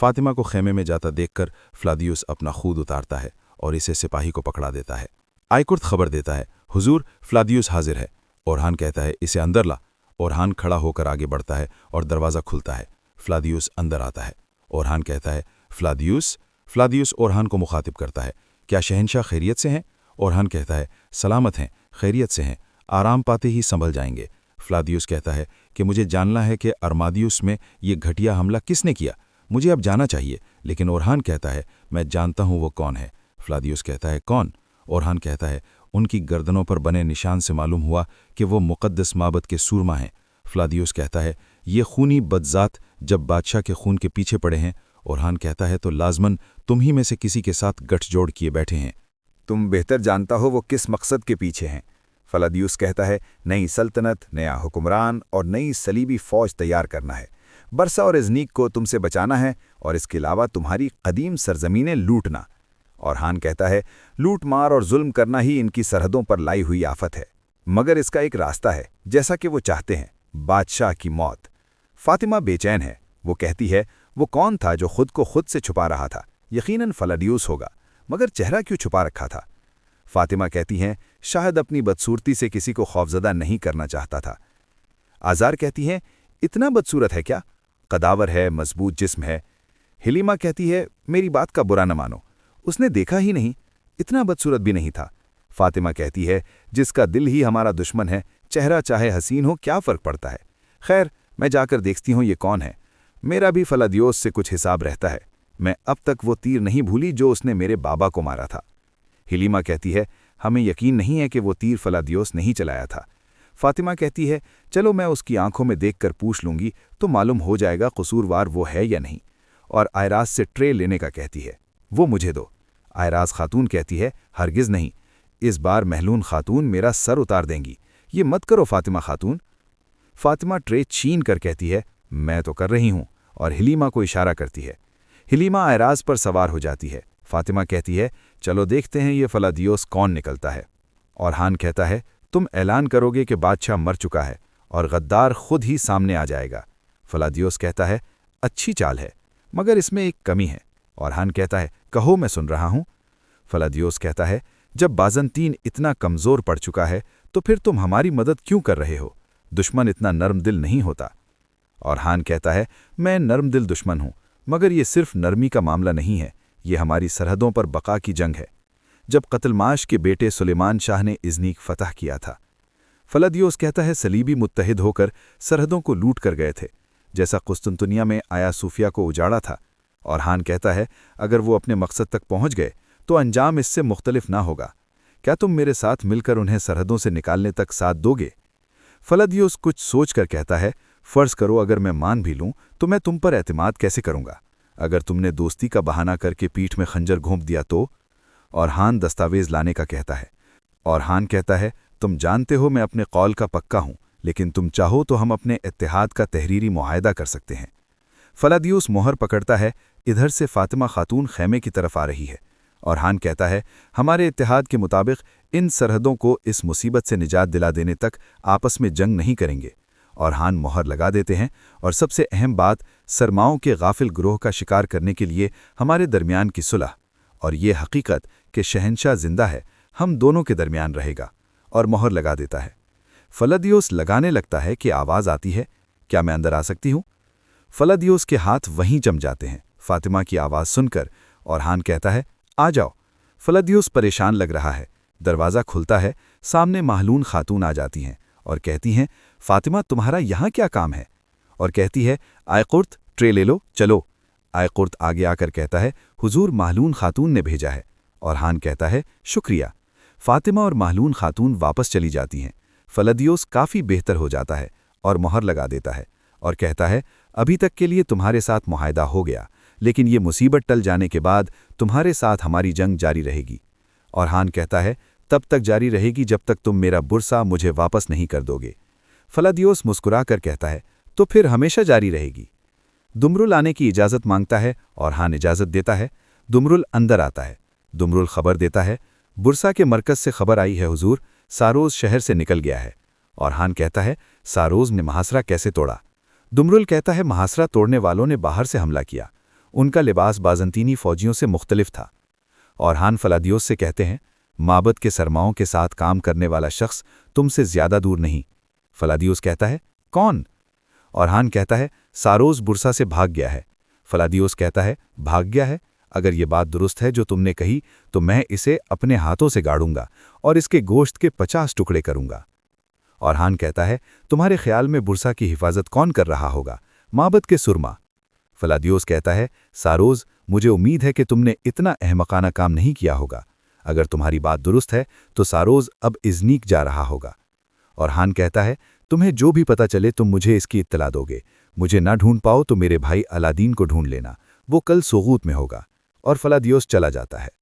فاطمہ کو خیمے میں جاتا دیکھ کر فلادیوس اپنا خود اتارتا ہے اور اسے سپاہی کو پکڑا دیتا ہے۔ آئیکرت خبر دیتا ہے، حضور فلادیوس حاضر ہے۔ اورہان کہتا ہے، اسے اندر لا۔ اورہان کھڑا ہو کر آگے بڑھتا ہے اور دروازہ کھلتا ہے۔ فلادیوس اندر آتا ہے۔ اورہان کہتا ہے، فلادیوس اورہان کو مخاطب کرتا ہے، کیا شہنشاہ خیریت سے ہیں؟ اورہان کہتا ہے، سلامت ہیں، خیریت سے ہیں، آرام پاتے ہی سنبھل جائیں گے۔ فلادیوس کہتا ہے کہ مجھے جاننا ہے کہ ارمادیوس میں یہ گھٹیا حملہ کس نے کیا، مجھے اب جانا چاہیے۔ لیکن اورہان کہتا ہے، میں جانتا ہوں وہ کون ہے۔ فلادیوس کہتا ہے، کون؟ اورہان کہتا ہے، ان کی گردنوں پر بنے نشان سے معلوم ہوا کہ وہ مقدس معبد کے سورما ہیں۔ فلادیوس کہتا ہے، یہ خونی بدذات جب بادشاہ کے خون کے پیچھے پڑے ہیں۔ اورہان کہتا ہے، تو لازماً تم ہی میں سے کسی کے ساتھ گٹھ جوڑ کیے بیٹھے ہیں۔ تم بہتر جانتا ہو وہ کس مقصد کے پیچھے ہیں۔ فلادیوس کہتا ہے، نئی سلطنت، نیا حکمران اور نئی صلیبی فوج تیار کرنا ہے۔ برسا اور ازنیک کو تم سے بچانا ہے اور اس کے علاوہ تمہاری قدیم سرزمینیں لوٹنا۔ اورہان کہتا ہے، لوٹ مار اور ظلم کرنا ہی ان کی سرحدوں پر لائی ہوئی آفت ہے، مگر اس کا ایک راستہ ہے، جیسا کہ وہ چاہتے ہیں، بادشاہ کی موت۔ فاطمہ بے چین ہے، وہ کہتی ہے، وہ کون تھا جو خود کو خود سے چھپا رہا تھا؟ یقیناً فلادیوس ہوگا، مگر چہرہ کیوں چھپا رکھا تھا؟ فاطمہ کہتی ہیں، شاید اپنی بدصورتی سے کسی کو خوفزدہ نہیں کرنا چاہتا تھا۔ آزار کہتی ہیں، اتنا بدصورت ہے کیا؟ قداور ہے، مضبوط جسم ہے۔ حلیمہ کہتی ہے، میری بات کا برا نہ مانو، اس نے دیکھا ہی نہیں، اتنا بدصورت بھی نہیں تھا۔ فاطمہ کہتی ہے، جس کا دل ہی ہمارا دشمن ہے، چہرہ چاہے حسین ہو، کیا فرق پڑتا ہے؟ خیر، میں جا کر دیکھتی ہوں یہ کون ہے۔ میرا بھی فلادیوس سے کچھ حساب رہتا ہے، میں اب تک وہ تیر نہیں بھولی جو اس نے میرے بابا کو مارا تھا۔ حلیمہ کہتی ہے، ہمیں یقین نہیں ہے کہ وہ تیر فلادیوس نہیں چلایا تھا۔ فاطمہ کہتی ہے، چلو میں اس کی آنکھوں میں دیکھ کر پوچھ لوں گی تو معلوم ہو جائے گا قصوروار وہ ہے یا نہیں۔ اور آئراز سے ٹرے لینے کا کہتی ہے، وہ مجھے دو۔ آئراز خاتون کہتی ہے، ہرگز نہیں، اس بار محلون خاتون میرا سر اتار دیں گی، یہ مت کرو فاطمہ خاتون۔ فاطمہ ٹرے چھین کر کہتی ہے، میں تو کر رہی ہوں، اور حلیمہ کو اشارہ کرتی ہے۔ حلیمہ آئراز پر سوار ہو جاتی ہے۔ فاطمہ کہتی ہے، چلو دیکھتے ہیں یہ فلادیوس کون نکلتا ہے۔ اورہان کہتا ہے، تم اعلان کرو گے کہ بادشاہ مر چکا ہے اور غدار خود ہی سامنے آ جائے گا۔ فلادیوس کہتا ہے، اچھی چال ہے، مگر اس میں ایک کمی ہے۔ اورہان کہتا ہے، کہو، میں سن رہا ہوں۔ فلادیوس کہتا ہے، جب بازنطین اتنا کمزور پڑ چکا ہے تو پھر تم ہماری مدد کیوں کر رہے ہو؟ دشمن اتنا نرم دل نہیں ہوتا۔ اورہان کہتا ہے، میں نرم دل دشمن ہوں، مگر یہ صرف نرمی کا معاملہ نہیں ہے، یہ ہماری سرحدوں پر بقا کی جنگ ہے، جب قتل معاش کے بیٹے سلیمان شاہ نے ازنیک فتح کیا تھا۔ فلادیوس کہتا ہے، صلیبی متحد ہو کر سرحدوں کو لوٹ کر گئے تھے، جیسا قسطنطنیہ میں آیا صوفیہ کو اجاڑا تھا۔ اورہان کہتا ہے، اگر وہ اپنے مقصد تک پہنچ گئے تو انجام اس سے مختلف نہ ہوگا۔ کیا تم میرے ساتھ مل کر انہیں سرحدوں سے نکالنے تک ساتھ دو گے؟ فلادیوس کچھ سوچ کر کہتا ہے، فرض کرو اگر میں مان بھی لوں تو میں تم پر اعتماد کیسے کروں گا؟ اگر تم نے دوستی کا بہانہ کر کے پیٹھ میں خنجر گھونپ دیا تو؟ اورہان دستاویز لانے کا کہتا ہے۔ اورہان کہتا ہے، تم جانتے ہو میں اپنے قول کا پکا ہوں، لیکن تم چاہو تو ہم اپنے اتحاد کا تحریری معاہدہ کر سکتے ہیں۔ فلادیوس مہر پکڑتا ہے، ادھر سے فاطمہ خاتون خیمے کی طرف آ رہی ہے۔ اورہان کہتا ہے، ہمارے اتحاد کے مطابق ان سرحدوں کو اس مصیبت سے نجات دلا دینے تک آپس میں جنگ نہیں کریں گے۔ اورہان مہر لگا دیتے ہیں، اور سب سے اہم بات، سرماؤں کے غافل گروہ کا شکار کرنے کے لیے ہمارے درمیان کی صلح، اور یہ حقیقت کہ شہنشاہ زندہ ہے، ہم دونوں کے درمیان رہے گا، اور مہر لگا دیتا ہے۔ فلادیوس لگانے لگتا ہے کہ آواز آتی ہے، کیا میں اندر آ سکتی ہوں؟ فلادیوس کے ہاتھ وہیں جم جاتے ہیں فاطمہ کی آواز سن کر۔ اورہان کہتا ہے، آ جاؤ۔ فلادیوس پریشان لگ رہا ہے۔ دروازہ کھلتا ہے، سامنے محلون خاتون آ جاتی ہیں اور کہتی ہیں، فاطمہ تمہارا یہاں کیا کام ہے؟ اور کہتی ہے، آئیکرت ٹرے لے لو، چلو۔ آئیکرت آگے آ کر کہتا ہے، حضور محلون خاتون نے بھیجا ہے۔ اورہان کہتا ہے، شکریہ۔ فاطمہ اور محلون خاتون واپس چلی جاتی ہیں۔ فلادیوس کافی بہتر ہو جاتا ہے اور مہر لگا دیتا ہے اور کہتا ہے، ابھی تک کے لیے تمہارے ساتھ معاہدہ ہو گیا، لیکن یہ مصیبت ٹل جانے کے بعد تمہارے ساتھ ہماری جنگ جاری رہے گی۔ اورہان کہتا ہے، تب تک جاری رہے گی جب تک تم میرا برسا مجھے واپس نہیں کر دو گے۔ فلادیوس مسکرا کر کہتا ہے، تو پھر ہمیشہ جاری رہے گی۔ دمرل آنے کی اجازت مانگتا ہے، اورہان اجازت دیتا ہے۔ دمرل اندر آتا ہے۔ دمرل خبر دیتا ہے، برسا کے مرکز سے خبر آئی ہے حضور، ساروز شہر سے نکل گیا ہے۔ اورہان کہتا ہے، ساروز نے محاصرہ کیسے توڑا؟ دمرل کہتا ہے، محاصرہ توڑنے والوں نے باہر سے حملہ کیا، ان کا لباس بازنطینی فوجیوں سے مختلف تھا۔ اورحان فلادیوس سے کہتے ہیں، معبد کے سرماؤں کے ساتھ کام کرنے والا شخص تم سے زیادہ دور نہیں۔ فلادیوس کہتا ہے، کون؟ اورحان کہتا ہے، ساروس برسا سے بھاگ گیا ہے۔ فلادیوس کہتا ہے، بھاگ گیا ہے؟ اگر یہ بات درست ہے جو تم نے کہی تو میں اسے اپنے ہاتھوں سے گاڑوں گا اور اس کے گوشت کے 50 ٹکڑے کروں گا۔ اورحان کہتا ہے، تمہارے خیال میں برسا کی حفاظت کون کر رہا ہوگا؟ معبد کے سرما۔ فلادیوس کہتا ہے، ساروس، مجھے امید ہے کہ تم نے اتنا احمقانہ کام نہیں کیا ہوگا۔ اگر تمہاری بات درست ہے تو ساروس اب ازنیک جا رہا ہوگا۔ اورحان کہتا ہے، تمہیں جو بھی پتہ چلے تم مجھے اس کی اطلاع دو گے۔ مجھے نہ ڈھونڈ پاؤ تو میرے بھائی الادین کو ڈھونڈ لینا، وہ کل سوغوت میں ہوگا۔ اور فلادیوس چلا جاتا ہے۔